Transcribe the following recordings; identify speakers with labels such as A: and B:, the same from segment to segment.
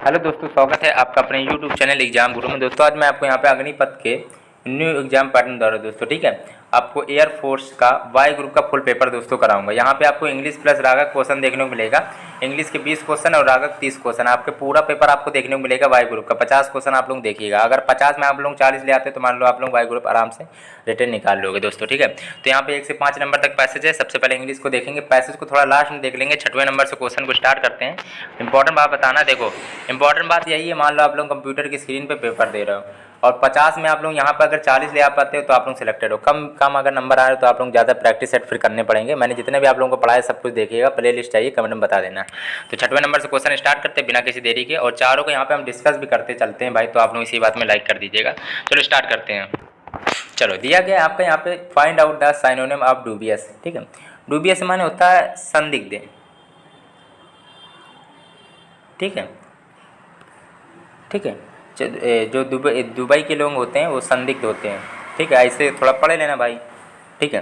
A: Hello दोस्तों, स्वागत है आपका अपने यूट्यूब चैनल एग्जाम गुरु में। दोस्तों आज मैं आपको यहाँ पे अग्निपथ के न्यू एग्जाम पैटर्न दे रहा हूँ दोस्तों। ठीक है, आपको एयरफोर्स का वाई ग्रुप का फुल पेपर दोस्तों कराऊंगा। यहाँ पे आपको इंग्लिश प्लस रागक क्वेश्चन देखने को मिलेगा। इंग्लिश के 20 क्वेश्चन और रागक 30 क्वेश्चन। आपके पूरा पेपर आपको देखने को मिलेगा वाई ग्रुप का। 50 क्वेश्चन आप लोग देखिएगा। अगर 50 में आप लोग 40 ले आते तो मान लो आप लोग वाई ग्रुप आराम से रिटर्न निकाल लोगे दोस्तों। ठीक है, तो यहाँ पे 1 से 5 नंबर तक पैसेज है। सबसे पहले इंग्लिश को देखेंगे, पैसेज को थोड़ा लास्ट में देख लेंगे। 6वें नंबर से क्वेश्चन को स्टार्ट करते हैं। इंपॉर्टेंट बात बताना, देखो इंपॉर्टेंट बात यही है, मान लो आप लोग कंप्यूटर की स्क्रीन पे पेपर दे रहे हो और 50 में आप लोग यहाँ पर अगर 40 ले आ पाते हो तो आप लोग सिलेक्टेड हो। कम कम अगर नंबर आ रहे हो तो आप लोग ज़्यादा प्रैक्टिस सेट फिर करने पड़ेंगे। मैंने जितने भी आप लोगों को पढ़ाया सब कुछ देखिएगा, प्ले लिस्ट चाहिए कमेंट में बता देना। तो 6वें नंबर से क्वेश्चन स्टार्ट करते हैं बिना किसी देरी के, और चारों को यहाँ पे हम डिस्कस भी करते चलते हैं भाई, तो आप लोग इसी बात में लाइक कर दीजिएगा। चलो स्टार्ट करते हैं। चलो दिया गया आपका यहाँ पे find out the synonym of dubious. ठीक है, डूबियस माने होता है संदिग्ध। ठीक है, ठीक है, जो दुबई के लोग होते हैं वो संदिग्ध होते हैं। ठीक है, ऐसे थोड़ा पढ़ लेना भाई। ठीक है,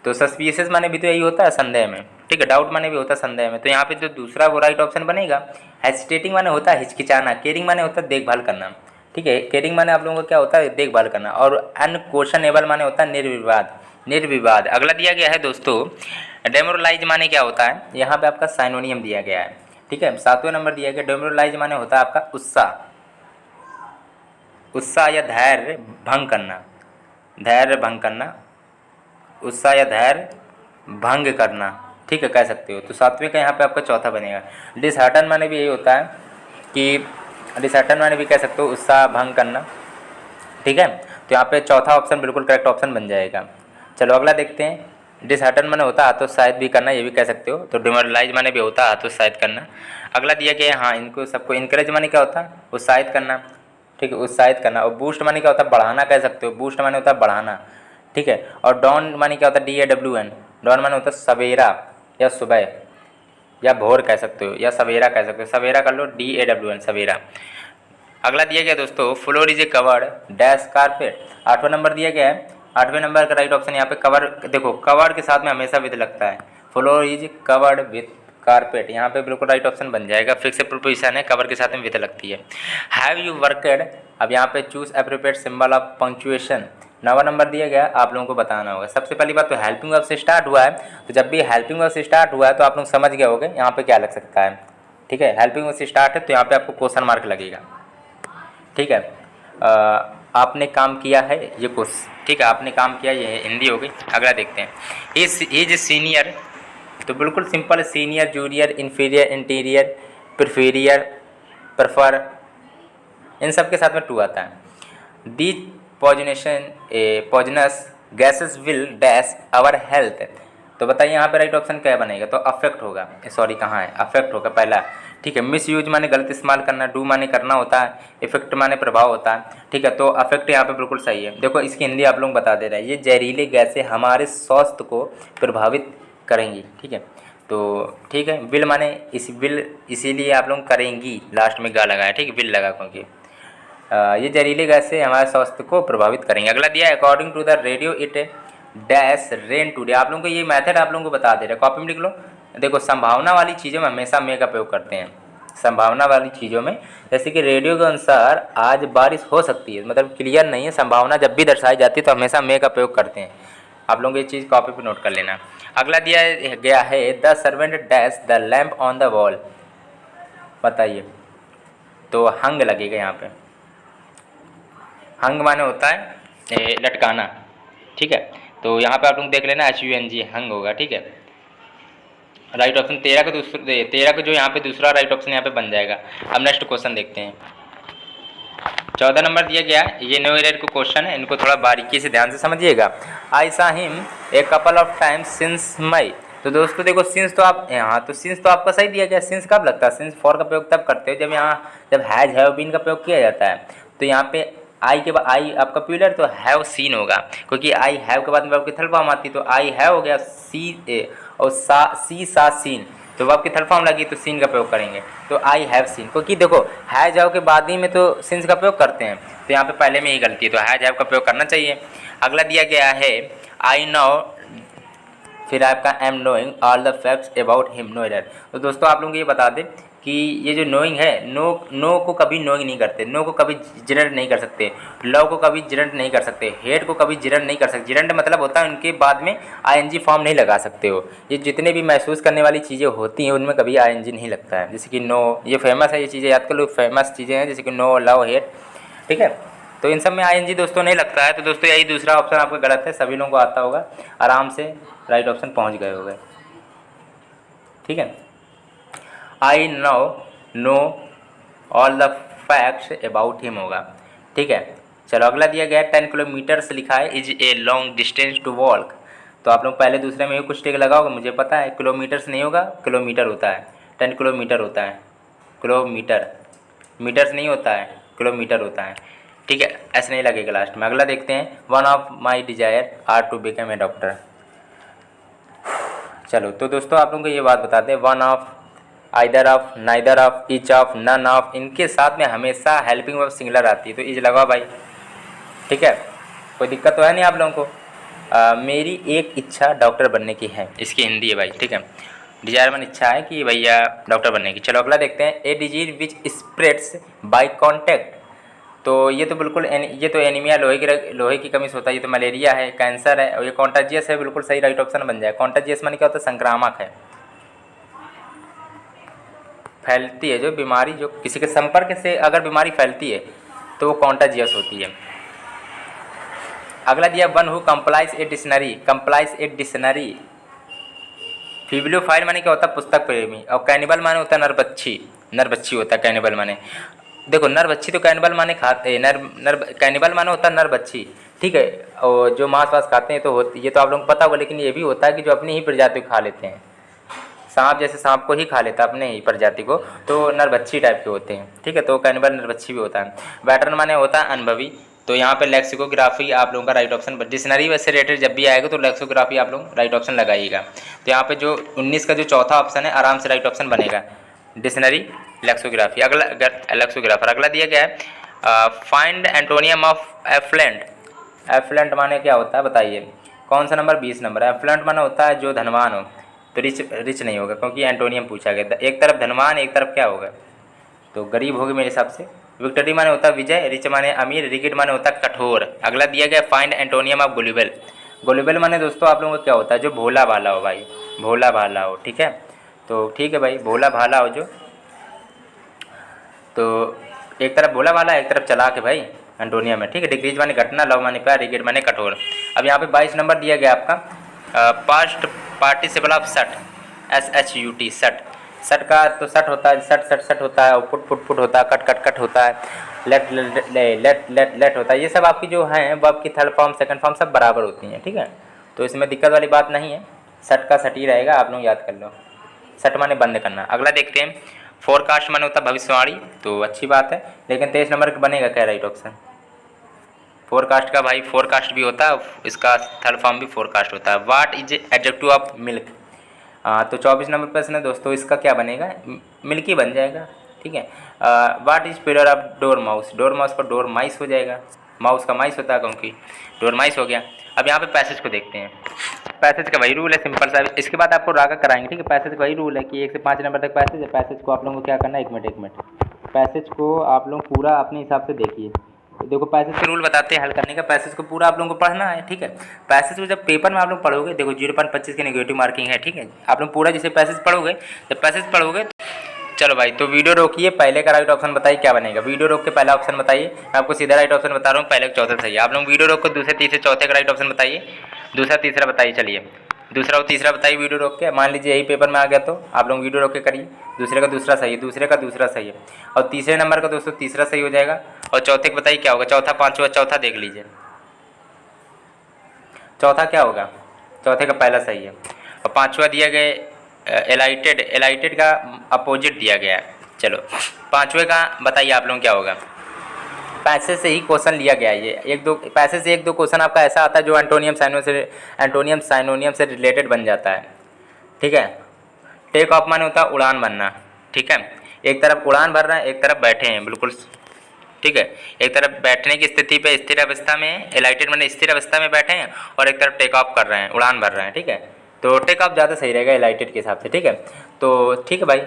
A: तो सस्पिशियस माने भी तो यही होता है संदेह में। ठीक है, डाउट माने भी होता है संदेह में। तो यहाँ पे जो दूसरा वो राइट ऑप्शन बनेगा। हेजिटेटिंग माने होता है हिचकिचाना। केयरिंग माने होता है देखभाल करना। ठीक है, केयरिंग माने आप लोगों को क्या होता है, देखभाल करना। और अनक्वेश्चनेबल माने होता है निर्विवाद। निर्विवाद अगला दिया गया है दोस्तों। डेमोरलाइज माने क्या होता है, यहाँ पे आपका साइनोनियम दिया गया है। ठीक है, 7वें नंबर दिया गया। डेमोरलाइज माने होता है आपका उत्साह। उत्साह या धैर्य भंग करना। धैर्य भंग करना, उत्साह या धैर्य भंग करना। ठीक है, कह सकते हो। तो 7वें का यहाँ पे आपका चौथा बनेगा। डिसहार्टन माने भी यही होता है कि डिसहार्टन माने भी कह सकते हो उत्साह भंग करना। ठीक है, तो यहाँ पे चौथा ऑप्शन बिल्कुल करेक्ट ऑप्शन बन जाएगा। चलो अगला देखते हैं। डिसहार्टन माने होता है हतोत्साहित भी करना, ये भी कह सकते हो। तो डिमोरलाइज माने भी होता है हतोत्साहित करना। अगला दिया गया है, हाँ इनको सबको। इनकरेज माने क्या होता है, उत्साहित करना। ठीक है, उत्साहित करना। और बूस्ट माने क्या होता है, बढ़ाना कह सकते हो। बूस्ट माने होता है बढ़ाना। ठीक है, और डॉन माने क्या होता है, DAWN। डॉन माने होता है सवेरा या सुबह या भोर कह सकते हो, या सवेरा कह सकते हो। सवेरा कर लो, DAWN सवेरा। अगला दिया गया दोस्तों, floor is a covered dash carpet. 8वां नंबर दिया गया है। 8वें नंबर का राइट ऑप्शन यहाँ पे कवर। देखो कवर्ड के साथ में हमेशा विद लगता है। Floor is covered with carpet, यहाँ पे बिल्कुल राइट ऑप्शन बन जाएगा। फिक्स प्रोपोजिशन है, कवर के साथ में विद लगती है। हैव यू वर्कड, अब यहाँ पे choose appropriate symbol of punctuation. 9वां नंबर दिया गया, आप लोगों को बताना होगा। सबसे पहली बात तो हेल्पिंग वर्ब से स्टार्ट हुआ है, तो जब भी हेल्पिंग वर्ब से स्टार्ट हुआ है तो आप लोग समझ गए होंगे यहाँ पे क्या लग सकता है। ठीक है, हेल्पिंग वर्ब से स्टार्ट है तो यहाँ पे आपको क्वेश्चन मार्क लगेगा। ठीक है, आपने काम किया है ये कुछ। ठीक है, आपने काम किया, ये हिंदी हो गई। अगला देखते हैं। इज सीनियर, तो बिल्कुल simple. Senior, junior, inferior, interior, superior, prefer, इन सब के साथ में टू आता है। The poisonous gases will dash our health, तो बताइए यहाँ पे राइट ऑप्शन क्या बनेगा, तो अफेक्ट होगा। सॉरी कहाँ है, अफेक्ट होगा पहला। ठीक है, मिस यूज माने गलत इस्तेमाल करना। डू माने करना होता है। इफेक्ट माने प्रभाव होता है। ठीक है, तो अफेक्ट यहाँ पे बिल्कुल सही है। देखो इसकी हिंदी आप लोग बता दे रहे हैं, ये जहरीले गैसें हमारे स्वास्थ्य को प्रभावित करेंगी। ठीक है, तो ठीक है। विल माने इस विल, इसीलिए आप लोग करेंगी, लास्ट में गा लगाया। ठीक है, विल लगा क्योंकि ये जहरीले गैसें हमारे स्वास्थ्य को प्रभावित करेंगे। अगला दिया है, according to the radio it dash rain today. आप लोगों को ये मेथड आप लोगों को बता दे रहे हैं, कॉपी में लिख लो। देखो संभावना वाली चीज़ों में हमेशा मे का प्रयोग करते हैं। संभावना वाली चीज़ों में, जैसे कि रेडियो के अनुसार आज बारिश हो सकती है, मतलब क्लियर नहीं है, संभावना जब भी दर्शाई जाती है तो हमेशा मे का प्रयोग करते हैं। आप लोग ये चीज़ कॉपी पे नोट कर लेना। अगला दिया गया है, the servant dash the lamp on the wall. बताइए, तो हंग लगेगा यहाँ पे। हंग माने होता है लटकाना। ठीक है, तो यहाँ पे आप लोग देख लेना, HUNG हंग होगा। ठीक है, राइट ऑप्शन 13 का जो यहाँ पे दूसरा राइट ऑप्शन यहाँ पे बन जाएगा। अब नेक्स्ट क्वेश्चन देखते हैं। 14 नंबर दिया गया, ये नो एरर का क्वेश्चन है, इनको थोड़ा बारीकी से ध्यान से समझिएगा। I saw him a couple of times since May. तो दोस्तों देखो सिंस तो आप यहाँ, तो सिंस तो आपका सही दिया गया। सिंस कब लगता है, सिंस फॉर का प्रयोग तब करते हो जब यहाँ जब हैज हैव बीन का प्रयोग किया जाता है। तो यहाँ पे आई के बाद, आई आपका प्यूलर तो हैव सीन होगा, क्योंकि आई हैव के बाद वर्ब की थर्ड फॉर्म आती, तो आई हैव हो गया सी और सी सा सीन, तो वर्ब की थर्ड फॉर्म लगी तो सीन का प्रयोग करेंगे। तो आई हैव सीन, क्योंकि देखो हैज हैव के बाद ही में तो सिंस का प्रयोग करते हैं, तो यहाँ पे पहले में ही गलती है, तो हैज हैव का प्रयोग करना चाहिए। अगला दिया गया है, आई नो, फिर आपका am knowing all the facts about him, no error. तो दोस्तों आप लोगों को ये बता दें कि ये जो नोइंग है, नो को कभी नोइंग नहीं करते, नो को कभी जिरंड नहीं कर सकते, लव को कभी जिरंड नहीं कर सकते, हेट को कभी जिरंड नहीं कर सकते। जिरंड मतलब होता है उनके बाद में आईएनजी फॉर्म नहीं लगा सकते हो। ये जितने भी महसूस करने वाली चीज़ें होती हैं उनमें कभी आईएनजी नहीं लगता है। जैसे कि नो, ये फेमस है, ये चीज़ें याद कर लो, फेमस चीज़ें हैं जैसे कि नो, लव, हेट, ठीक है। तो इन सब में आईएनजी दोस्तों नहीं लगता है। तो दोस्तों यही दूसरा ऑप्शन आपका गलत है, सभी लोगों को आता होगा, आराम से राइट ऑप्शन पहुँच गए होंगे, ठीक है। I know all the facts about him होगा, ठीक है। चलो अगला दिया गया है 10 किलोमीटर्स लिखा है, is a long distance to walk. तो आप लोग पहले दूसरे में भी कुछ टिक लगाओगे, मुझे पता है किलोमीटर्स नहीं होगा, किलोमीटर होता है, 10 किलोमीटर होता है, किलोमीटर, मीटर्स नहीं होता है, किलोमीटर होता है, ठीक है। ऐसे नहीं लगेगा लास्ट में। अगला देखते हैं, one of my desire are to become a doctor. चलो तो दोस्तों आप लोगों को ये बात बताते हैं, one of, either of, neither of, each of, none of, इनके साथ में हमेशा हेल्पिंग वर्ब सिंगुलर आती है, तो इज लगाओ भाई, ठीक है। कोई दिक्कत तो है नहीं आप लोगों को। मेरी एक इच्छा डॉक्टर बनने की है, इसकी हिंदी है भाई, ठीक है। डिजायर मन इच्छा है कि भैया डॉक्टर बनने की। चलो अगला देखते हैं, a disease which spreads by contact. तो ये तो बिल्कुल ये तो एनीमिया, लोहे की कमी से होता है, ये तो मलेरिया है, कैंसर है, और ये कॉन्टाजियस है, बिल्कुल सही राइट ऑप्शन बन जाए। कॉन्टाजियस माने क्या होता है, संक्रामक है, फैलती है जो बीमारी, जो किसी के संपर्क से अगर बीमारी फैलती है तो वो कॉन्टाजियस होती है। अगला दिया, one who complies a dictionary, complies a dictionary. Bibliophile माने क्या होता है, पुस्तक प्रेमी, और कैनिबल माने होता है नरबच्छी, नरबच्छी होता है कैनिबल माने। देखो नरबच्छी तो कैनिबल माने खाते, कैनिबल माने होता है नरबच्छी, ठीक है। और जो मांस वास खाते हैं तो ये तो आप लोगों को पता होगा, लेकिन ये भी होता है कि जो अपनी ही प्रजाति को खा लेते हैं, सांप जैसे सांप को ही खा लेता है अपने ही प्रजाति को, तो नरबच्छी टाइप के होते हैं, ठीक है। तो कैनिबल नरबच्छी भी होता है। वेटरन माने होता है अनुभवी, तो यहाँ पे लेक्सिकोग्राफी आप लोगों का राइट ऑप्शन। डिक्शनरी से रिलेटेड जब भी आएगा तो लेक्सिकोग्राफी आप लोग राइट ऑप्शन लगाइएगा। तो यहाँ पे जो 19 का जो चौथा ऑप्शन है आराम से राइट ऑप्शन बनेगा, डिक्शनरी, लेक्सिकोग्राफी। अगला लेक्सिकोग्राफर, अगला दिया गया है, find antonym of affluent. Affluent माने क्या होता है बताइए, कौन सा नंबर, 20 नंबर। एफ्लुएंट माने होता है जो धनवान हो, तो रिच नहीं होगा क्योंकि एंटोनियम पूछा गया। एक तरफ धनवान, एक तरफ क्या होगा, तो गरीब होगी मेरे हिसाब से। विक्टरी माने होता है विजय, रिच माने अमीर, रिगिड माने होता है कठोर। अगला दिया गया, फाइंड एंटोनियम ऑफ गुलिबल। गुलिबल माने दोस्तों आप लोगों को क्या होता है, जो भोला भाला हो भाई, भोला भाला हो, ठीक है। तो ठीक है भाई, भोला भाला हो जो, तो एक तरफ भोला भाला, एक तरफ चला के भाई एंटोनियम है, ठीक है। डिक्रीज माने घटना, लव माने प्यार, रिगिड माने कठोर। अब यहाँ पे 22 नंबर दिया गया आपका, पास्ट पार्टिसिपल ऑफ सट, SHUT, सट। सट का तो सट होता है, सट सट सट होता है, और पुट पुट पुट होता है, कट कट कट होता है, लेट लेट लेट लेट होता है। ये सब आपकी जो हैं वो आपकी थर्ड फॉर्म सेकंड फॉर्म सब बराबर होती हैं, ठीक है। तो इसमें दिक्कत वाली बात नहीं है, सट का सट ही रहेगा, आप लोग याद कर लो। सट माने बंद करना। अगला देखते हैं, फोरकास्ट माने होता है भविष्यवाणी, तो अच्छी बात है, लेकिन 23 नंबर का बनेगा क्या राइट ऑप्शन, फोरकास्ट का भाई, फोरकास्ट भी होता है, इसका थर्ड फॉर्म भी फोरकास्ट होता है। What is adjective of milk, तो 24 नंबर प्रश्न है दोस्तों, इसका क्या बनेगा, मिल्की बन जाएगा, ठीक है। What is pair of door mouse, door mouse पर डोर माइस हो जाएगा, माउस का माइस होता है क्योंकि डोर माइस हो गया। अब यहाँ पे पैसेज को देखते हैं, पैसेज का वही रूल है सिंपल सा, इसके बाद आपको रागा कराएंगे, ठीक है। पैसेज का वही रूल है कि 1 से 5 नंबर तक पैसेज है। पैसेज को आप लोगों को क्या करना है, एक मिनट, पैसेज को आप लोग पूरा अपने हिसाब से देखिए। देखो पैसेज के रूल बताते हैं हल करने का, पैसेज को पूरा आप लोगों को पढ़ना है, ठीक है। पैसेज को जब पेपर में आप लोग पढ़ोगे, देखो 0.25 की नेगेटिव मार्किंग है, ठीक है। आप लोग पूरा जैसे पैसेज पढ़ोगे, जब पैसेज पढ़ोगे, चलो भाई तो वीडियो रोकिए, पहले का राइट ऑप्शन बताइए क्या बनेगा। वीडियो रोक के पहला ऑप्शन बताइए, मैं आपको सीधा राइट ऑप्शन बता रहा हूँ, पहले चौथा सही है। आप लोग वीडियो रोक कर दूसरे तीसरे चौथे का राइट ऑप्शन बताइए, दूसरा तीसरा बताइए, चलिए दूसरा और तीसरा बताइए वीडियो रोक के। मान लीजिए यही पेपर में आ गया तो आप लोग वीडियो रोक के करिए, दूसरे का दूसरा सही है, दूसरे का दूसरा सही है, और तीसरे नंबर का दोस्तों तीसरा सही हो जाएगा, और चौथे को बताइए क्या होगा, चौथा पाँचवा, चौथा देख लीजिए चौथा क्या होगा, चौथे का पहला सही है, और पाँचवा दिया गया एलाइटेड, एलाइटेड का अपोजिट दिया गया है। चलो पाँचवें का बताइए आप लोग क्या होगा, पैसेज से ही क्वेश्चन लिया गया है ये, एक दो पैसेज से एक दो क्वेश्चन आपका ऐसा आता है जो एंटोनियम साइनोनियम से रिलेटेड बन जाता है, ठीक है। टेक ऑफ माने होता है उड़ान भरना, ठीक है। एक तरफ उड़ान भर रहे हैं, एक तरफ बैठे हैं, बिल्कुल ठीक है। एक तरफ बैठने की स्थिति पे स्थिर अवस्था में, एलाइटेड माने स्थिर अवस्था में बैठे हैं, और एक तरफ टेक ऑफ कर रहे हैं, उड़ान भर रहे हैं, ठीक है। तो टेक ऑफ ज़्यादा सही रहेगा एलाइटेड के हिसाब से, ठीक है। तो ठीक है भाई,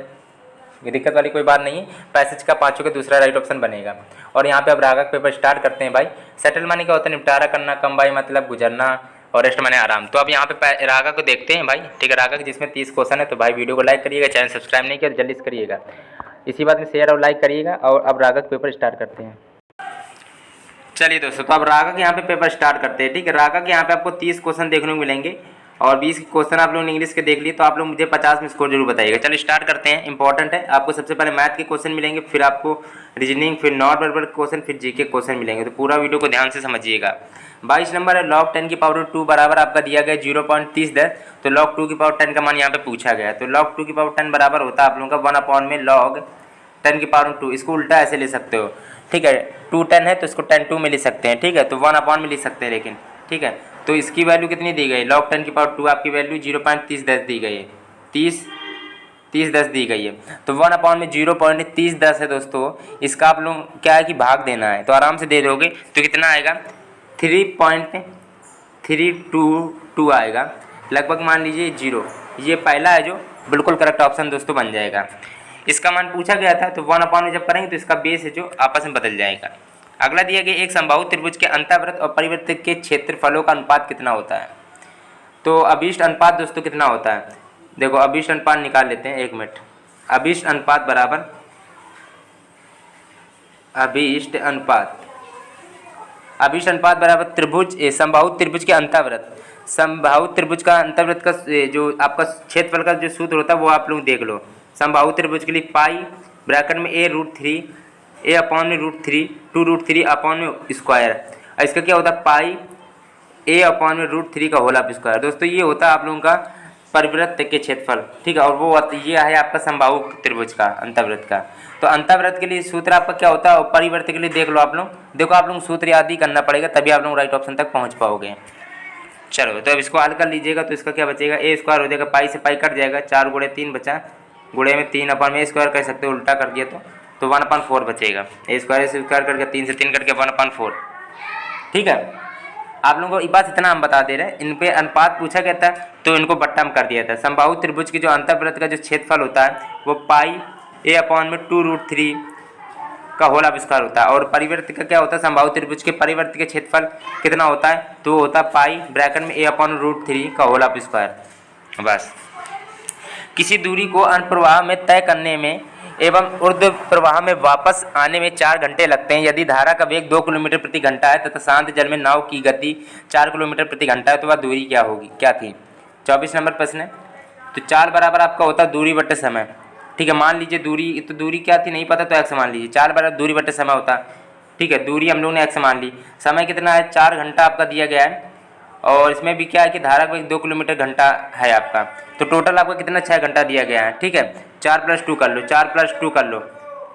A: ये दिक्कत वाली कोई बात नहीं है। पैसेज का पाँचों का दूसरा राइट ऑप्शन बनेगा। और यहाँ पे अब रागक पेपर स्टार्ट करते हैं भाई। सेटल माने क्या होता है? निपटारा करना, कम बाई मतलब गुजरना, और रेस्ट माने आराम। तो अब यहाँ पे रागक को देखते हैं भाई, ठीक है। रागक जिसमें 30 क्वेश्चन है। तो भाई वीडियो को लाइक करिएगा, चैनल सब्सक्राइब नहीं किया तो जल्दी से करिएगा, इसी बात में शेयर और लाइक करिएगा। और अब रागक पेपर स्टार्ट करते हैं। चलिए दोस्तों, तो अब रागक यहाँ पे पेपर स्टार्ट करते हैं, ठीक है। रागक यहाँ पे आपको 30 क्वेश्चन देखने को मिलेंगे और 20 क्वेश्चन आप लोगों ने इंग्लिश के देख लिए, तो आप लोग मुझे 50 में स्कोर जरूर बताइएगा। चलिए स्टार्ट करते हैं। इंपॉर्टेंट है, आपको सबसे पहले मैथ के क्वेश्चन मिलेंगे, फिर आपको रीजनिंग, फिर नॉन वर्बल क्वेश्चन, फिर जीके क्वेश्चन मिलेंगे। तो पूरा वीडियो को ध्यान से समझिएगा। 22 नंबर है, log 10 की पावर 2 बराबर आपका दिया गया 0.3010। तो log 2 की पावर 10 का मान यहाँ पे पूछा गया। तो log 2 की पावर 10 बराबर होता है आप लोगों का 1 में log 10 की पावर 2। इसको उल्टा ऐसे ले सकते हो, ठीक है। 2 10 है तो इसको 10 2 में लिख सकते हैं, ठीक है। तो 1 में लिख सकते हैं, लेकिन ठीक है। तो इसकी वैल्यू कितनी दी गई? log 10 की पावर 2 आपकी वैल्यू 0.3010 दी गई है, 3010 दी गई है। तो 1 में 0.3010 है दोस्तों। इसका आप लोग क्या है कि भाग देना है, तो आराम से दे दोगे तो कितना आएगा? 3.322 आएगा लगभग, मान लीजिए 0। ये पहला है जो बिल्कुल करेक्ट ऑप्शन दोस्तों बन जाएगा। इसका मान पूछा गया था, तो 1 में जब करेंगे तो इसका बेस है जो आपस में बदल जाएगा। अगला दिया गया, एक समबाहु त्रिभुज के अंतःवृत्त और परिवृत्त के क्षेत्रफलों का अनुपात कितना होता है? तो अभीष्ट अनुपात दोस्तों कितना होता है? देखो अभीष्ट अनुपात निकाल लेते हैं, 1 मिनट। अभीष्ट अनुपात बराबर त्रिभुज समबाहु त्रिभुज के अंतःवृत्त। समबाहु त्रिभुज का अंतःवृत्त का जो आपका क्षेत्रफल का जो सूत्र होता है वो आप लोग देख लो। समबाहु त्रिभुज के लिए पाई ब्रैकेट में a√3 a/√3 2√3 अपॉन में स्क्वायर। इसका क्या होता है? पाई a/√3 का होल ऑफ स्क्वायर। दोस्तों ये होता है आप लोगों का परिवृत्त के क्षेत्रफल, ठीक है। और वो ये है आपका समबाहु त्रिभुज का अंतःवृत्त का। तो अंतःवृत्त के लिए सूत्र आपका क्या होता है, और परिवृत्त के लिए देख लो आप लोग। देखो आप लोग सूत्र याद ही करना पड़ेगा, तभी आप लोग राइट ऑप्शन तक पहुंच पाओगे। चलो तो अब इसको हल कर लीजिएगा। तो इसका क्या बचेगा? a स्क्वायर हो जाएगा, पाई से पाई कट जाएगा, 4 गुणे 3 बचा, गुणे में 3 अपन में स्क्वायर कह सकते हो, उल्टा कर दिया तो 1/4 बचेगा। a स्क्वायर से स्क्वायर करके 3 से 3 कट के 1/4, ठीक है। आप लोगों को बस इतना हम बता दे रहे हैं। इन पे अनुपात पूछा गया था तो इनको बट्टा में कर दिया था। समबाहु त्रिभुज की जो अंतःवृत्त का जो क्षेत्रफल होता है वो पाई a/2√3 का होल ऑफ स्क्वायर होता है। और परिवृत्त का क्या होता है? समबाहु त्रिभुज के परिवृत्त के क्षेत्रफल कितना होता है? तो वो होता है पाई ब्रैकेट में a/√3 का होल ऑफ स्क्वायर। बस किसी दूरी को अनुप्रवाह में तय करने में एवं ऊर्ध्व प्रवाह में वापस आने में 4 घंटे लगते हैं। यदि धारा का वेग 2 किलोमीटर प्रति घंटा है तथा शांत जल में नाव की गति 4 किलोमीटर प्रति घंटा है, तो वह दूरी क्या होगी? क्या थी? 24 नंबर प्रश्न है। तो 4 बराबर आपका होता है दूरी बटे समय, ठीक है। मान लीजिए दूरी, तो दूरी क्या थी नहीं पता तो x मान लीजिए। 4 बराबर दूरी बटे समय होता है, ठीक है। दूरी हम लोग ने x मान ली, समय कितना है? 4 घंटा आपका दिया गया है। और इसमें भी क्या है कि धारा का वेग 2 किलोमीटर घंटा है आपका। तो टोटल आपका कितना? 6 घंटा दिया गया है, ठीक है। 4 + 2 कर लो, 4 + 2 कर लो,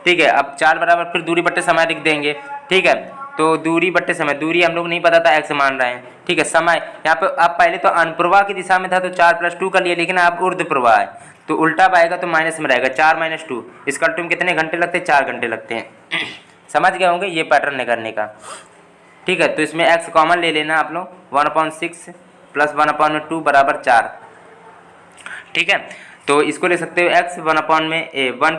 A: ठीक है। अब 4 बराबर फिर दूरी बट्टे समय लिख देंगे, ठीक है। तो दूरी बट्टे समय, दूरी हम लोग नहीं पता था, x मान रहे हैं, ठीक है। समय यहाँ पे आप पहले तो अनुप्रवाह की दिशा में था तो 4 + 2 कर लिए, लेकिन आप ऊर्ध्व प्रवाह है तो उल्टा पाएगा तो माइनस में रहेगा। 4 - 2 इसका टर्म कितने घंटे लगते हैं? 4 घंटे लगते हैं। समझ गए होंगे ये पैटर्न है करने का, ठीक है। तो इसमें x कॉमन ले लेना आप लोग, 1/6 + 1/2 बराबर 4, ठीक है। तो इसको ले सकते हो x 1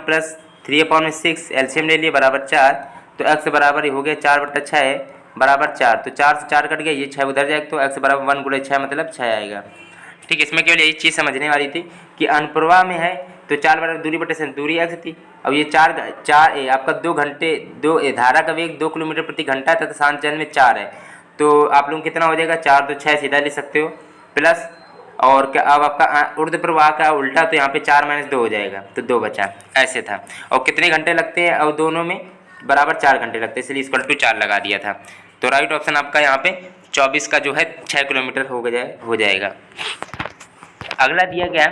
A: + 3/6 एलसीएम ले लिए बराबर 4। तो x बराबर हो गया 4/6 बराबर 4। तो 4 से 4 कट गया, ये 6 उधर जाएगा, तो x बराबर 1 × 6 मतलब 6 आएगा, ठीक है। इसमें केवल यही चीज़ समझने वाली थी कि अनुप्रवाह में है तो 4 बराबर दूरी बटे समय, दूरी x थी। अब ये 4 आपका 2 घंटे, धारा का वेग 2 किलोमीटर प्रति घंटा है तथा शांत जल में 4 है। तो आप लोग कितना हो जाएगा? 4 तो 6 सीधा ले सकते हो, प्लस और क्या अब आपका ऊर्ध्व प्रवाह का उल्टा, तो यहाँ पे 4 - 2 हो जाएगा, तो 2 बचा, ऐसे था। और कितने घंटे लगते हैं? और दोनों में बराबर 4 घंटे लगते हैं, इसलिए इसको 4 लगा दिया था। तो राइट ऑप्शन आपका यहाँ पे 24 का जो है 6 किलोमीटर हो जाएगा। अगला दिया गया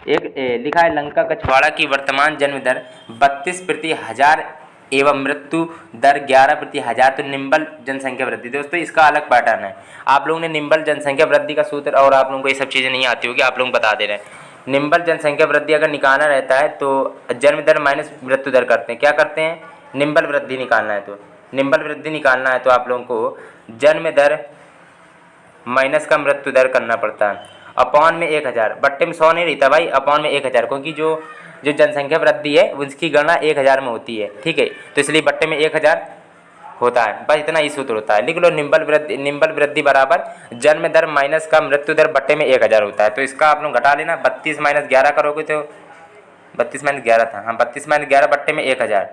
A: एक लिखा है, लंका कछवाड़ा की वर्तमान जन्म दर 32 प्रति हजार एवं मृत्यु दर 11 प्रति हजार। तो निम्बल जनसंख्या वृद्धि, दोस्तों इसका अलग पैटर्न है। आप लोगों ने निम्बल जनसंख्या वृद्धि का सूत्र, और आप लोगों को ये सब चीज़ें नहीं आती होगी, आप लोग बता दे रहे हैं। निम्बल जनसंख्या वृद्धि अगर निकालना रहता है तो जन्म दर माइनस मृत्यु दर करते हैं। क्या करते हैं? निम्बल वृद्धि निकालना है, तो निम्बल वृद्धि निकालना है तो आप लोगों को जन्म दर माइनस का मृत्यु दर करना पड़ता है। अपॉन में 1000, बट्टे में 100 नहीं रहता भाई, अपॉन में 1000, क्योंकि जो जो जनसंख्या वृद्धि है उसकी गणना 1000 में होती है, ठीक है। तो इसलिए बट्टे में 1000 होता है, बस इतना ही सूत्र होता है। लिख लो, निम्बल वृद्धि बराबर जन्म दर माइनस का मृत्यु दर बट्टे में 1000 होता है। तो इसका आप लोग घटा लेना, 32 माइनस 11 करोगे तो 32 माइनस 11 था, हाँ 32 माइनस 11 बट्टे में 1000,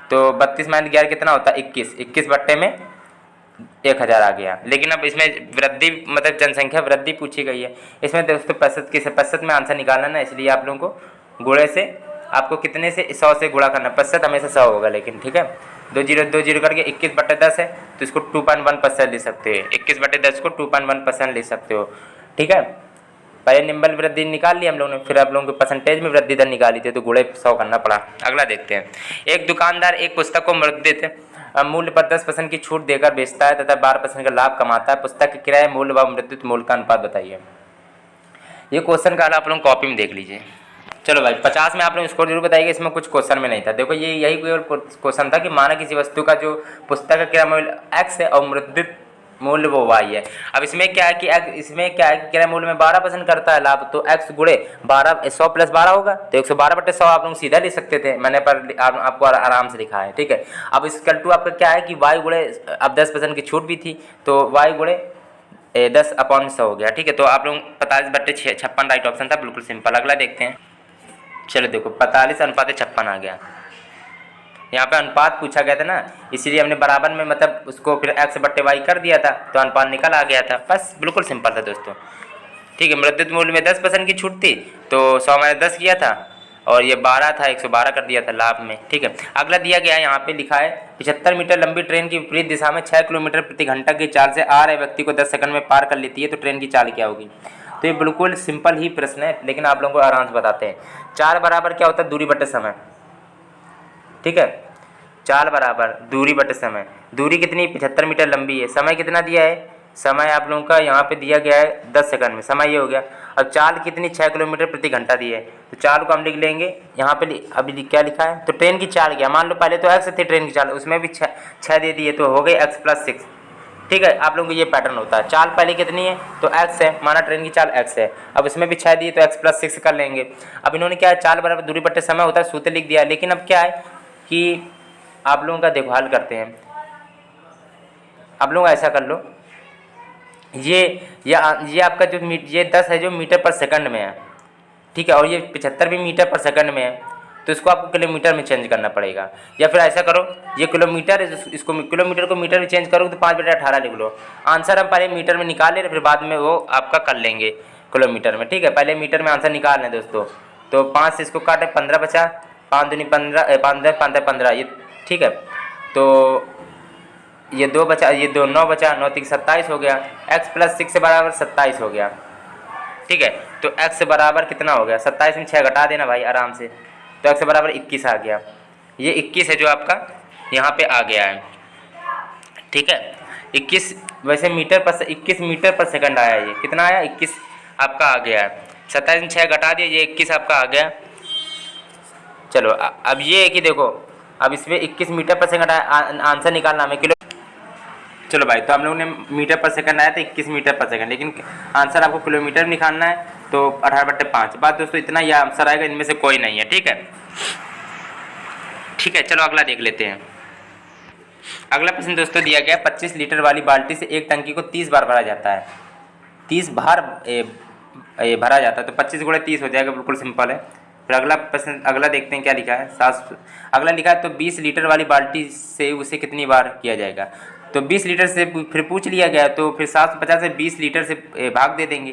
A: तो 32 माइनस 11 कितना होता है 21, 21 बट्टे में 1000 आ गया। लेकिन अब इसमें वृद्धि मतलब जनसंख्या वृद्धि पूछी गई है, इसमें दोस्तों 65 में आंसर निकालना ना, इसलिए आप लोगों को गुणे से आपको कितने से 100 से गुणा करना, 65 हमेशा 100 होगा, लेकिन ठीक है। 2 जीरो करके 21/10 है, तो इसको 2.1% ले सकते हो, 21/10 को 2.1% ले सकते हो, ठीक है। पहले निम्बल वृद्धि निकाल ली हम लोगों ने, फिर आप लोगों को परसेंटेज में वृद्धि दर निकाली थी, तो गुणे 100 करना पड़ा। अगला देखते हैं, एक दुकानदार एक पुस्तक को मुद्रित मूल्य पर 10% की छूट देकर बेचता है तथा 12% का लाभ कमाता है। पुस्तक के किराए मूल्य व मुद्रित मूल्य का अनुपात बताइए। ये क्वेश्चन का आप लोग कॉपी में देख लीजिए। चलो भाई 50 में आप लोग स्कोर जरूर बताइएगा, इसमें कुछ क्वेश्चन में नहीं था। देखो ये यही क्वेश्चन था कि माना किसी वस्तु का जो पुस्तक का किराया मूल्य x है और मुद्रित मूल्य वो y है। अब इसमें क्या है कि इसमें क्या है कि किराया मूल्य में 12% करता है लाभ, तो x गुणे 12 100 + 12 होगा, तो 112/100 आप लोग सीधा लिख सकते थे, मैंने पर आपको आराम से लिखा है, ठीक है। अब इस कल टू आपका क्या है कि y गुणे, अब 10% की छूट भी थी, तो y गुणे 10/100 हो गया, ठीक है। तो आप लोग 45/56 राइट ऑप्शन था, बिल्कुल सिंपल। अगला देखते हैं, चलो देखो 45:56 आ गया। यहाँ पे अनुपात पूछा गया था ना, इसीलिए हमने बराबर में मतलब उसको फिर x/y कर दिया था, तो अनुपात निकल आ गया था, बस बिल्कुल सिंपल था दोस्तों, ठीक है। मुद्रित मूल्य में 10% की छूट थी, तो 100 में 10 किया था, और ये 12 था, 112 कर दिया था लाभ में, ठीक है। अगला दिया गया है, यहाँ पे लिखा है 75 मीटर लंबी ट्रेन की विपरीत दिशा में 6 किलोमीटर प्रति घंटा की चाल से आ रहे व्यक्ति को 10 सेकंड में पार कर लेती है, तो ट्रेन की चाल क्या होगी। तो ये बिल्कुल सिंपल ही प्रश्न है, लेकिन आप लोगों को आराम से बताते हैं। चाल बराबर क्या होता है, दूरी बटे समय, ठीक है। चाल बराबर दूरी बटे समय, दूरी कितनी 75 मीटर लंबी है, समय कितना दिया है, समय आप लोगों का यहाँ पे दिया गया है 10 सेकंड में, समय ये हो गया। अब चाल कितनी 6 किलोमीटर प्रति घंटा दी है, तो चाल को हम लिख लेंगे यहाँ पे, अभी क्या लिखा है, तो ट्रेन की चाल क्या, मान लो पहले तो x थी ट्रेन की चाल, उसमें भी 6 दे दिए, तो हो गई x+6, ठीक है। आप लोगों को ये पैटर्न होता है, चाल पहले कितनी है तो x है, माना ट्रेन की चाल x है, अब इसमें भी 6 दिए तो x+6 कर लेंगे। अब इन्होंने क्या है, चाल बराबर दूरी बटे समय होता है, सूत्र लिख दिया, लेकिन अब क्या है कि आप लोगों का देखो हल करते हैं। आप लोग ऐसा कर लो, ये आपका जो ये 10 है जो मीटर पर सेकंड में है, ठीक है, और ये 75 भी मीटर पर सेकंड में है, तो इसको आपको किलोमीटर में चेंज करना पड़ेगा। या फिर ऐसा करो, ये किलोमीटर है, इसको किलोमीटर को मीटर में चेंज करोगे तो 5/18 लिख लो। आंसर हम पहले मीटर में निकाल ले, फिर बाद में वो आपका कर लेंगे किलोमीटर में, ठीक है। पहले मीटर में आंसर निकाल लें दोस्तों, तो 5 से इसको काटे 15 बचा, 5 दूनी 15, 5×5 = 15, ये ठीक है। तो ये 2 बचा, ये 2 9 बचा, 9 3 27 हो गया, x+6 से बराबर 27 हो गया, ठीक है। तो x बराबर कितना हो गया, 27 में 6 घटा देना भाई आराम से, तो x बराबर 21 आ गया। ये 21 है जो आपका यहाँ पे आ गया है, ठीक है। 21 वैसे21 मीटर पर सेकंड आया, ये कितना आया 21 आपका आ गया है। 27 में 6 घटा दिया, ये 21 आपका आ गया। चलो अब ये है कि देखो, अब इसमें 21 मीटर पर सेकंड आया, आंसर निकालना हमें किलो। चलो भाई, तो हम लोगों ने मीटर पर सेकंड आया था 21 मीटर पर सेकंड, लेकिन आंसर आपको किलोमीटर में निकालना है, तो 18/5। बात दोस्तों इतना ही आंसर आएगा, इनमें से कोई नहीं है, ठीक है, ठीक है। चलो अगला देख लेते हैं। अगला प्रश्न दोस्तों दिया गया, 25 लीटर वाली बाल्टी से एक टंकी को 30 बार भरा जाता है, 30 बार भरा जाता है, तो 25 × 30 हो जाएगा, बिल्कुल सिंपल है। फिर अगला प्रश्न, अगला देखते हैं क्या लिखा है, 700। अगला लिखा है, तो 20 लीटर वाली बाल्टी से उसे कितनी बार किया जाएगा, तो 20 लीटर से फिर पूछ लिया गया, तो फिर 750 से 20 लीटर से भाग दे देंगे,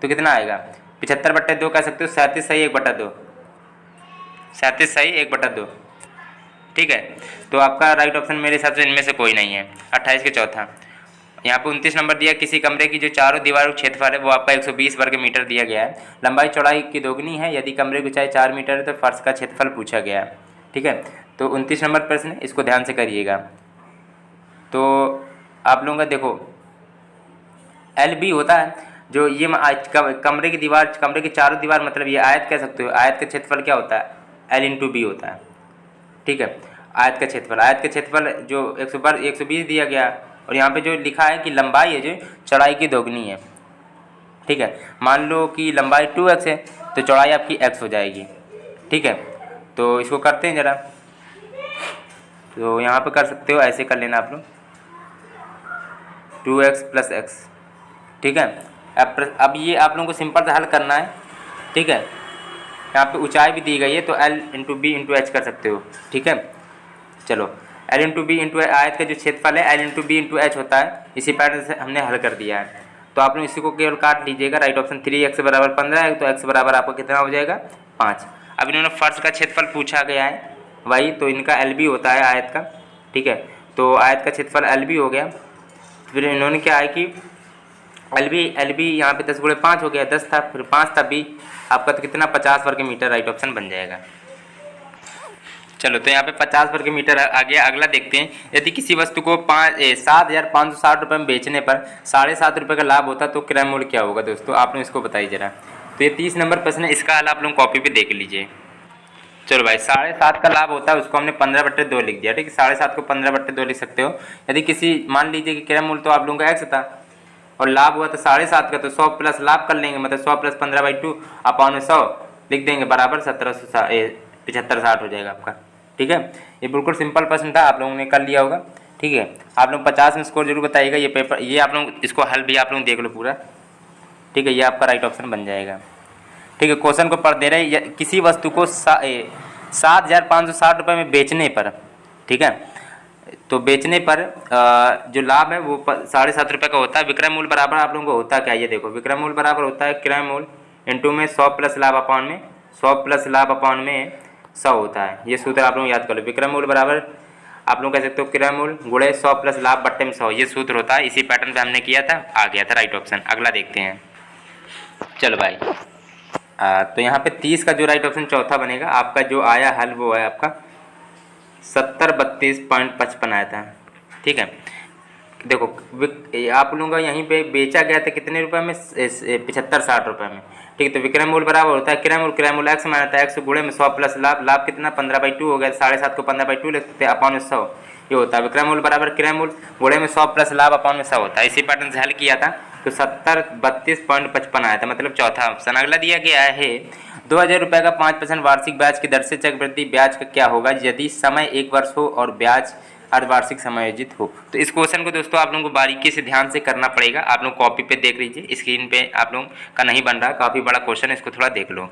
A: तो कितना आएगा 75/2 कह सकते हो, 37 सही 1/2, 37 सही 1/2, ठीक है। तो आपका राइट ऑप्शन मेरे हिसाब से इनमें से कोई नहीं है। 28 के चौथा, यहाँ पे 29 नंबर दिया, किसी कमरे की जो चारों दीवारों का क्षेत्रफल है वो आपका 120 वर्ग मीटर दिया गया है, लंबाई चौड़ाई की दोगुनी है, यदि कमरे की ऊंचाई 4 मीटर है तो फर्श का क्षेत्रफल पूछा गया है, ठीक है। तो 29 नंबर प्रश्न, इसको ध्यान से करिएगा। तो आप लोगों का देखो LB होता है, जो ये कमरे की दीवार, कमरे की चारों दीवार मतलब ये आयत कह सकते हो, आयत का क्षेत्रफल क्या होता है L/B होता है, ठीक है। आयत का क्षेत्रफल जो 120 दिया गया, और यहाँ पे जो लिखा है कि लंबाई है जो चौड़ाई की दोगुनी है, ठीक है। मान लो कि लंबाई 2x है, तो चौड़ाई आपकी x हो जाएगी, ठीक है, तो इसको करते हैं ज़रा। तो यहाँ पे कर सकते हो, ऐसे कर लेना आप लोग 2x + x, ठीक है। अब ये आप लोगों को सिंपल से हल करना है, ठीक है। यहाँ पे ऊंचाई भी दी गई है तो l × b × h कर सकते हो, ठीक है। चलो l × b × आयत का जो क्षेत्रफल है l × b × h होता है, इसी पैटर्न से हमने हल कर दिया है। तो आप लोग इसी को केवल काट लीजिएगा, राइट ऑप्शन 3x = 15 है, तो x बराबर आपका कितना हो जाएगा 5। अब इन्होंने फर्श का क्षेत्रफल पूछा गया है वही, तो इनका LB होता है आयत का, ठीक है। तो आयत का क्षेत्रफल LB हो गया। फिर इन्होंने क्या है कि LB यहाँ पे 10 × 5 हो गया, 10 था, फिर 5 था B, आपका तो कितना 50 वर्ग मीटर राइट ऑप्शन बन जाएगा। चलो तो यहाँ पे 50 वर्ग मीटर आ गया। अगला देखते हैं, यदि किसी वस्तु को 7,560 रुपये में बेचने पर 7.5 रुपये का लाभ होता तो क्रय मूल्य क्या होगा दोस्तों, आप लोग इसको बताइए जरा। तो ये 30 नंबर प्रश्न है, इसका हल आप लोग कॉपी पे देख लीजिए। चलो भाई 7.5 का लाभ होता है, उसको हमने 15/2 लिख दिया, ठीक है। 7.5 को 15/2 लिख सकते हो। यदि किसी मान लीजिए कि क्रय मूल्य तो आप लोगों का x था और लाभ हुआ तो 7.5 का, तो 100 प्लस लाभ कर लेंगे, मतलब 100 + 15/2 अपॉन 100 लिख देंगे, बराबर 7560 हो जाएगा आपका, ठीक है। ये बिल्कुल सिंपल प्रश्न था, आप लोगों ने कर लिया होगा, ठीक है। आप लोग 50 में स्कोर जरूर बताइएगा। ये पेपर, ये आप लोग इसको हल भी आप लोग देख लो पूरा, ठीक है। ये आपका राइट ऑप्शन बन जाएगा, ठीक है। क्वेश्चन को पढ़ दे रहे हैं, किसी वस्तु को 7,560 रुपये में बेचने पर, ठीक है, तो बेचने पर जो लाभ है वो 7.5 रुपये का होता है। विक्रय मूल्य बराबर आप लोगों को होता क्या, ये देखो, विक्रय मूल्य बराबर होता है क्रय मूल्य इंटू में 100 प्लस लाभ अपॉन में 100 प्लस लाभ अपॉन में 100 होता है। ये सूत्र आप लोग याद कर लो, विक्रय मूल्य बराबर आप लोग कह सकते हो क्रय मूल्य गुणे 100 प्लस लाभ बट्टे में 100, ये सूत्र होता है। इसी पैटर्न पे हमने किया था, आ गया था राइट ऑप्शन। अगला देखते हैं, चलो भाई। तो यहाँ पे 30 का जो राइट ऑप्शन चौथा बनेगा, आपका जो आया हल वो है आपका 7032.55 आया था, ठीक है। देखो आप लोगों का यहीं पे बेचा गया था कितने रुपए में, 75-60 रुपये में, ठीक है। तो विक्रय मूल्य बराबर होता है क्रय मूल्य x माना था, x गुणे में 100 प्लस लाभ कितना 15/2 हो गया, 7.5 को 15/2 लिखते हैं अपॉन 100, ये होता है विक्रय मूल्य बराबर क्रय मूल्य गुणे में 100 प्लस लाभ अपॉन में 100 होता है। इसी पैटर्न से हल किया था, तो 7032.55 आया था, मतलब चौथा ऑप्शन। अगला दिया गया है 2000 रुपये का 5% वार्षिक ब्याज की दर से चक्रवृद्धि ब्याज का क्या होगा यदि समय 1 वर्ष हो और ब्याज अर्धवार्षिक समायोजित हो। तो इस क्वेश्चन को दोस्तों आप लोगों को बारीकी से ध्यान से करना पड़ेगा। आप लोग कॉपी पे देख लीजिए, स्क्रीन पे आप लोगों का नहीं बन रहा, काफ़ी बड़ा क्वेश्चन है, इसको थोड़ा देख लो।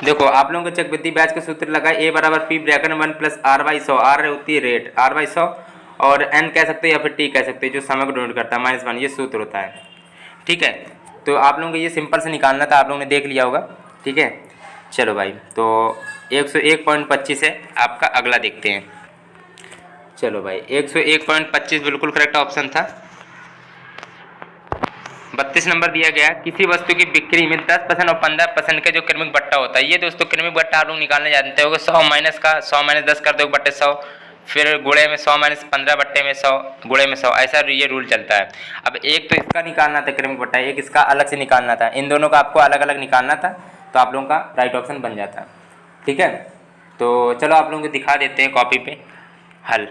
A: देखो आप लोगों को चक्रवृद्धि ब्याज का सूत्र लगा A = P bracket 1 + R/100, R होती है रेट, R/100 और N कह सकते हैं या फिर T कह सकते हैं, जो समय को डिनोट करता है, -1, ये सूत्र होता है, ठीक है। तो आप लोगों को ये सिंपल से निकालना था, आप लोगों ने देख लिया होगा, ठीक है। चलो भाई, तो 101.25 है आपका। अगला देखते हैं, चलो भाई 101.25 बिल्कुल करेक्ट ऑप्शन था। 32 नंबर दिया गया, किसी वस्तु की बिक्री में 10% और 15% का जो क्रमिक बट्टा होता है, ये दोस्तों क्रमिक बट्टा आप लोग निकालने जानते हो, 100 माइनस का 100 - 10 कर दो बट्टे 100, फिर गुणे में 100 - 15 बट्टे में 100 गुणे में 100, ऐसा ये रूल चलता है। अब एक तो इसका निकालना था क्रमिक बट्टा, एक इसका अलग से निकालना था, इन दोनों का आपको अलग अलग निकालना था, तो आप लोगों का राइट ऑप्शन बन जाता, ठीक है। तो चलो आप लोगों को दिखा देते हैं कॉपी पे हल।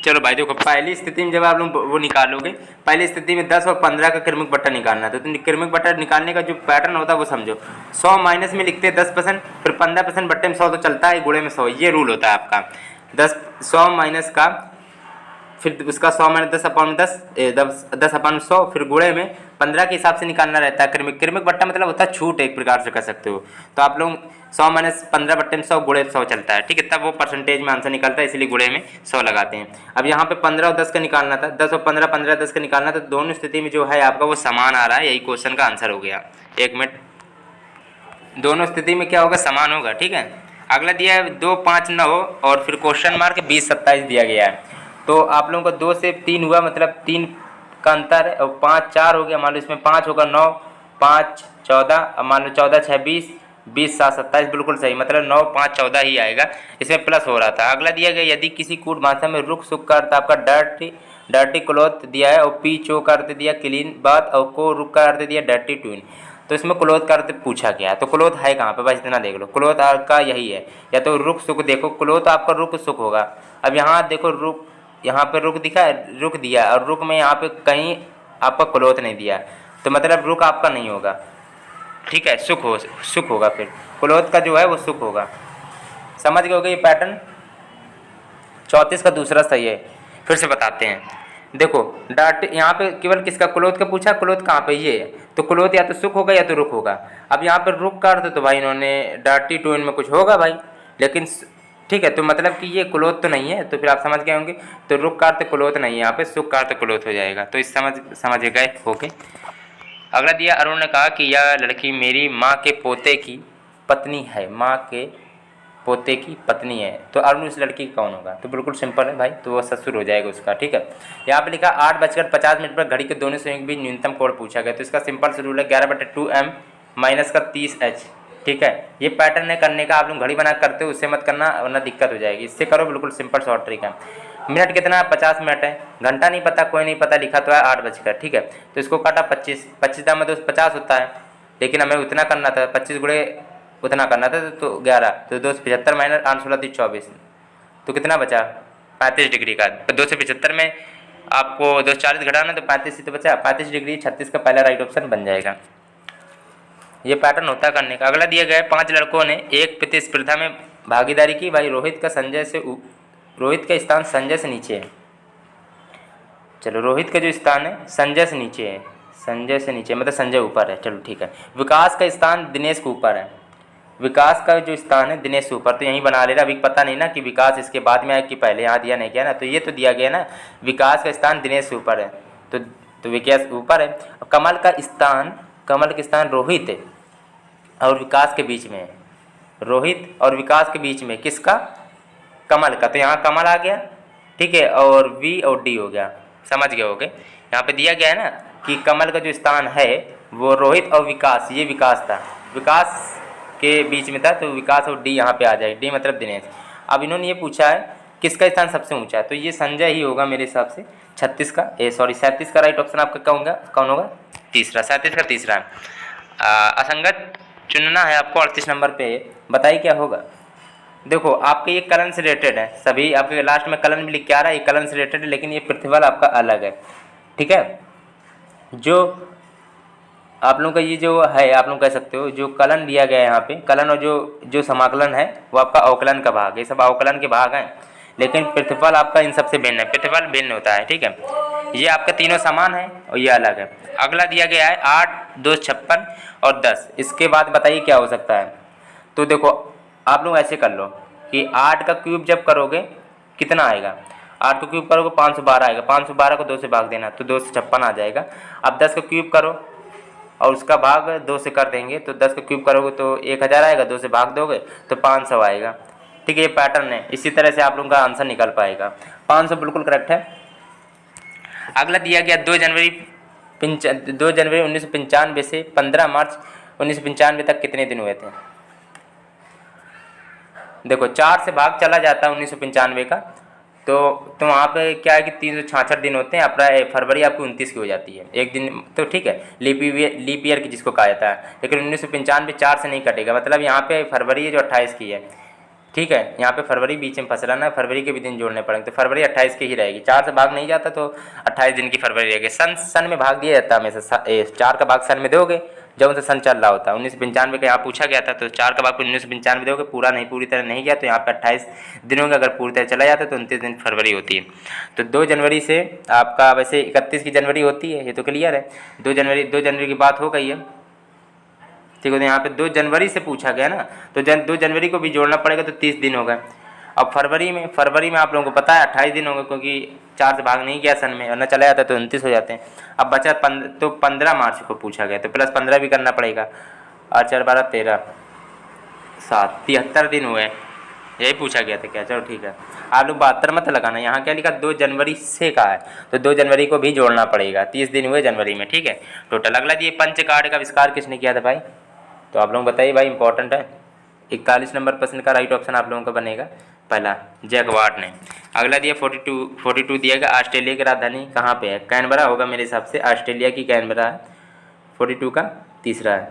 A: चलो भाई देखो, पहली स्थिति में जब आप लोग वो निकालोगे, पहली स्थिति में 10 और 15 का क्रमिक बट्टा निकालना था, तो क्रमिक बट्टा निकालने का जो पैटर्न होता है वो समझो। 100 माइनस में लिखते हैं 10%, फिर 15% बट्टे में 100 तो चलता है, गुणे में 100, ये रूल होता है आपका। 100 माइनस का, फिर उसका 100 - 10 अपॉन 10 अपॉन 100, फिर गुणे में 15 के हिसाब से निकालना रहता है। क्रमिक बट्टा मतलब होता है छूट, एक प्रकार से कर सकते हो। तो आप लोग 100 - 15 बट्टे में 100 गुणे 100 चलता है, ठीक है, तब वो परसेंटेज में आंसर निकलता है, इसलिए गुणे में 100 लगाते हैं। अब यहाँ पे 15 और 10 का निकालना था, 10 और 15, 15 10 का निकालना था, दोनों स्थिति में जो है आपका वो समान आ रहा है, यही क्वेश्चन का आंसर हो गया। 1 मिनट, दोनों स्थिति में क्या होगा, समान होगा, ठीक है। अगला दिया है 2, 5, 9 और फिर क्वेश्चन मार्क 20, 27 दिया गया है। तो आप लोगों को 2 से 3 हुआ, मतलब 3 का अंतर है, और 5 4 हो गया, मान लो इसमें 5 होगा, 9 5 14, अब मान लो 14 6 20, 20 7 27, बिल्कुल सही, मतलब 9 5 14 ही आएगा, इसमें प्लस हो रहा था। अगला दिया गया, यदि किसी कूट भाषा में रुक सुख का अर्थ आपका डर्टी क्लॉथ दिया है, और पी चो का अर्थ दिया क्लीन बात, और को रुक का अर्थ दिया डर्टी ट्विन, तो इसमें क्लोथ का अर्थ पूछा गया। तो क्लोथ है कहाँ पे, बस इतना देख लो, क्लोथ आपका यही है, या तो रुक सुख, देखो क्लोथ आपका रुक सुख होगा। अब यहाँ देखो रुक, यहाँ पे रुक दिखा है, रुक दिया, और रुक में यहाँ पे कहीं आपका क्लोथ नहीं दिया, तो मतलब रुक आपका नहीं होगा, ठीक है, सुख होगा, फिर क्लोथ का जो है वो सुख होगा। समझ गए होगे ये पैटर्न। 34 का दूसरा सही है। फिर से बताते हैं, देखो डार्ट यहाँ पे केवल किसका, क्लोथ का पूछा, क्लोथ कहाँ पे, ये है। तो क्लोथ या तो सुख होगा या तो रुख होगा। अब यहाँ पर रुख का अर्थ तो भाई इन्होंने डार्टी टोन में कुछ होगा भाई, लेकिन ठीक है, तो मतलब कि ये क्लोथ तो नहीं है, तो फिर आप समझ गए होंगे। तो रुख का अर्थ क्लोथ नहीं है, यहाँ पे सुख का अर्थ क्लोथ हो जाएगा। तो इस समझ गए होके। अगला दिया, अरुण ने कहा कि यह लड़की मेरी माँ के पोते की पत्नी है, माँ के पोते की पत्नी है। तो अरुण इस लड़की का कौन होगा? तो बिल्कुल सिंपल है भाई, तो वो ससुर हो जाएगा उसका। ठीक है, यहाँ पे लिखा 8:50 पर घड़ी के दोनों से एक भी न्यूनतम कोण पूछा गया। तो इसका सिंपल से रूल है 11/2m माइनस का 30h। ठीक है, ये पैटर्न है करने का। आप लोग घड़ी बना करते हो, उससे मत करना वरना दिक्कत हो जाएगी। इससे करो, बिल्कुल सिंपल शॉर्ट ट्रिक है। मिनट कितना? 50 मिनट है। घंटा नहीं पता, कोई नहीं पता, लिखा तो है 8 बजकर। ठीक है, तो इसको काटा 25 दाम में तो 50 होता है, लेकिन हमें उतना करना था, 25 गुणे उतना करना था, तो 11, तो 275 माइनस 8 16 24, तो कितना बचा? 35 डिग्री का। तो 275 में आपको 240 घटाना, तो 35 ही तो बचा। 35 डिग्री 36 का पहला राइट ऑप्शन बन जाएगा। ये पैटर्न होता करने का। अगला दिया गया है, 5 लड़कों ने एक प्रतिस्पर्धा में भागीदारी की। भाई रोहित का स्थान संजय से नीचे है। चलो, रोहित का जो स्थान है संजय से नीचे है, संजय से नीचे मतलब संजय ऊपर है। चलो ठीक है। विकास का स्थान दिनेश के ऊपर है, विकास का जो स्थान है दिनेश से ऊपर। तो यहीं बना ले रहा। अभी पता नहीं ना कि विकास इसके बाद में आया कि पहले, यहाँ दिया नहीं गया ना, तो ये तो दिया गया ना, विकास का स्थान दिनेश से ऊपर है, तो विकास ऊपर है। कमल का स्थान रोहित है और विकास के बीच में है। रोहित और विकास के बीच में किसका? कमल का। तो यहाँ कमल आ गया, ठीक है, और वी और डी हो गया। समझ गए होगे। यहाँ पे दिया गया है ना कि कमल का जो स्थान है वो रोहित और विकास, ये विकास था, विकास के बीच में था, तो विकास और डी यहाँ पे आ जाए। डी मतलब दिनेश। अब इन्होंने ये पूछा है किसका स्थान सबसे ऊंचा है, तो ये संजय ही होगा मेरे हिसाब से। 37 का राइट ऑप्शन आपका कौन होगा? तीसरा। 37 का तीसरा। असंगत चुनना है आपको 38 नंबर पे। बताइए क्या होगा। देखो, आपके ये कलन से रिलेटेड है, सभी आपके लास्ट में कलन भी लिख के आ रहा है, ये कलन से रिलेटेड है, लेकिन ये प्रतिफल आपका अलग है। ठीक है, जो आप लोगों का ये जो है, आप लोग कह सकते हो जो कलन दिया गया है यहाँ पे, कलन और जो समाकलन है वो आपका अवकलन का भाग है, ये सब अवकलन के भाग हैं, लेकिन प्रतिफल आपका इन सबसे भिन्न है, प्रतिफल भिन्न होता है। ठीक है, ये आपके तीनों समान है और ये अलग है। अगला दिया गया है 8, 2, 56 और 10। इसके बाद बताइए क्या हो सकता है। तो देखो, आप लोग ऐसे कर लो कि 8 का क्यूब जब करोगे कितना आएगा? 8 को क्यूब करोगे 512 आएगा, 512 को 2 से भाग देना तो 2 से 56 आ जाएगा। अब 10 का क्यूब करो और उसका भाग 2 से कर देंगे, तो 10 का क्यूब करोगे तो 1000 आएगा, 2 से भाग दोगे तो 500 आएगा। ठीक है, ये पैटर्न है, इसी तरह से आप लोगों का आंसर निकल पाएगा। 500 बिल्कुल करेक्ट है। अगला दिया गया 2 जनवरी 1995 से 15 मार्च 1995 तक कितने दिन हुए थे? देखो, 4 से भाग चला जाता है 1995 का, तो वहाँ पे क्या है कि 366 दिन होते हैं। अप्रैल फरवरी आपकी 29 की हो जाती है, एक दिन तो ठीक है, लीप ईयर की जिसको कहा जाता है। लेकिन 1995 4 से नहीं कटेगा, मतलब यहाँ पे फरवरी है जो 28 की है। ठीक है, यहाँ पे फरवरी बीच में फंस रहा है, फरवरी के भी दिन जोड़ने पड़ेंगे, तो फरवरी 28 की ही रहेगी। 4 से भाग नहीं जाता तो 28 दिन की फरवरी रहेगी। सन में भाग दिया जाता है हमेशा। 4 का भाग सन में दोगे जब उनसे सन चल रहा होता है। 1995 का यहाँ पूछा गया था, तो 4 का भाग को 1995 दोगे, पूरी तरह नहीं गया तो यहाँ पे 28 दिनों का अगर पूरी तरह चला जाता है तो 29 दिन फरवरी होती है। तो 2 जनवरी से आपका वैसे 31 की जनवरी होती है, ये तो क्लियर है। 2 जनवरी की बात हो गई है। ठीक है, तो यहाँ पे 2 जनवरी से पूछा गया ना, तो 2 जनवरी को भी जोड़ना पड़ेगा तो 30 दिन हो गए। अब फरवरी में आप लोगों को पता है 28 दिन होंगे, क्योंकि 4 से भाग नहीं गया सन में, वरना चला जाता तो 29 हो जाते हैं। अब बचा 15 मार्च को पूछा गया, तो प्लस 15 भी करना पड़ेगा। 8, 4, 12, 13, 7, 73 दिन हुए, यही पूछा गया था क्या? चलो ठीक है, आप लोग 72 मत लगाना। यहाँ क्या लिखा? 2 जनवरी से कहा है, तो 2 जनवरी को भी जोड़ना पड़ेगा। 30 दिन हुए जनवरी में। ठीक है, टोटल। अगला जी, पंच कार्ड का आविष्कार किसने किया था भाई? तो आप लोग बताइए भाई, इंपॉर्टेंट है। 41 नंबर प्रश्न का राइट ऑप्शन आप लोगों का बनेगा पहला, जैकवार्ड ने। अगला दिया 42 दिया गया, ऑस्ट्रेलिया की राजधानी कहाँ पे है? कैनबरा होगा मेरे हिसाब से, ऑस्ट्रेलिया की कैनबरा है। 42 का तीसरा है।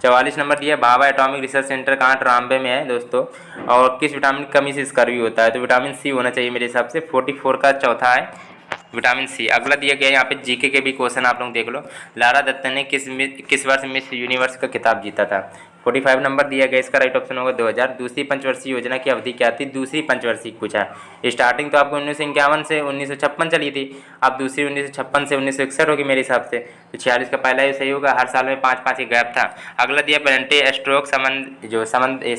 A: 44 नंबर दिया, भाभा एटॉमिक रिसर्च सेंटर कहाँ? ट्राम्बे में है दोस्तों। और किस विटामिन की कमी से स्कर्वी होता है? तो विटामिन सी होना चाहिए मेरे हिसाब से। 44 का चौथा है, विटामिन सी। अगला दिया गया यहाँ पे जीके के भी क्वेश्चन आप लोग देख लो। लारा दत्ता ने किस वर्ष मिस यूनिवर्स का खिताब जीता था? 45 नंबर दिया गया, इसका राइट ऑप्शन होगा 2000। दूसरी पंचवर्षीय योजना की अवधि क्या थी? दूसरी पंचवर्षीय पूछा। स्टार्टिंग तो आपको 1951 से 1956 चली थी, अब दूसरी 1956 से 1961 होगी मेरे हिसाब से। तो 46 का पहला ही सही होगा, हर साल में 5-5 के गैप था। अगला दिया पेनल्टी स्ट्रोक संबंध, जो संबंध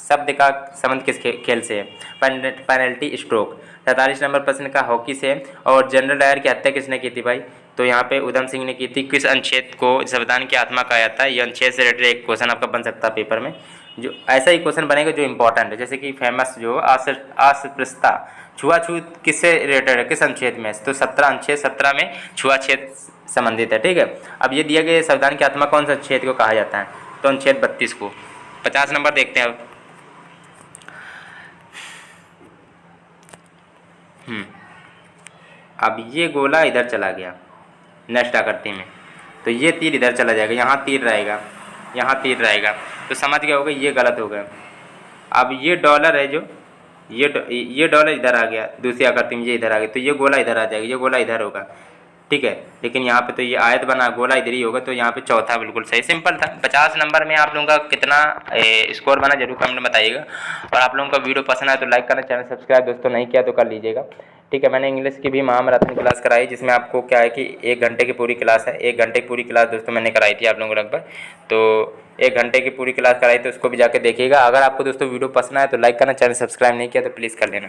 A: शब्द का संबंध किस खेल से है? Penalty stroke. 47 नंबर प्रश्न का हॉकी से। और जनरल डायर की हत्या किसने की थी भाई? तो यहाँ पे उधम सिंह ने की थी। किस अनुच्छेद को संविधान की आत्मा कहा जाता है? ये अनुच्छेद से रिलेटेड एक क्वेश्चन आपका बन सकता है पेपर में, जो ऐसा ही क्वेश्चन बनेगा जो इंपॉर्टेंट है। जैसे कि फेमस जो अस्पृश्यता, छुआछूत किससे रिलेटेड है, किस अनुच्छेद में? तो 17 अनुच्छेद 17 में छुआछूत संबंधित है, ठीक है। अब ये दिया गया संविधान की आत्मा कौन सा अनुच्छेद को कहा जाता है? तो अनुच्छेद 32 को। 50 नंबर देखते हैं अब। अब ये गोला इधर चला गया नेक्स्ट आकृति में, तो ये तीर इधर चला जाएगा, यहाँ तीर रहेगा, यहाँ तीर रहेगा, तो समझ गया होगा ये गलत हो गया। अब ये डॉलर है जो ये डॉलर इधर आ गया, दूसरी आकृति में ये इधर आ गया, तो ये गोला इधर आ जाएगा, ये गोला इधर होगा, ठीक है। लेकिन यहाँ पे तो ये आयत बना, गोला इधर ही होगा, तो यहाँ पे चौथा बिल्कुल सही, सिंपल था। 50 नंबर में आप लोगों का कितना स्कोर बना जरूर कमेंट में बताइएगा। और आप लोगों का वीडियो पसंद आए तो लाइक करना, चैनल सब्सक्राइब दोस्तों नहीं किया तो कर लीजिएगा, ठीक है। मैंने इंग्लिश की भी महामैराथन क्लास कराई, जिसमें आपको क्या है कि 1 घंटे की पूरी क्लास है। 1 घंटे की पूरी क्लास दोस्तों मैंने कराई थी आप लोगों को लगभग, तो 1 घंटे की पूरी क्लास कराई, तो उसको भी जाके देखिएगा। अगर आपको दोस्तों वीडियो पसंद आए तो लाइक करना, चैनल सब्सक्राइब नहीं किया तो प्लीज़ कर लेना।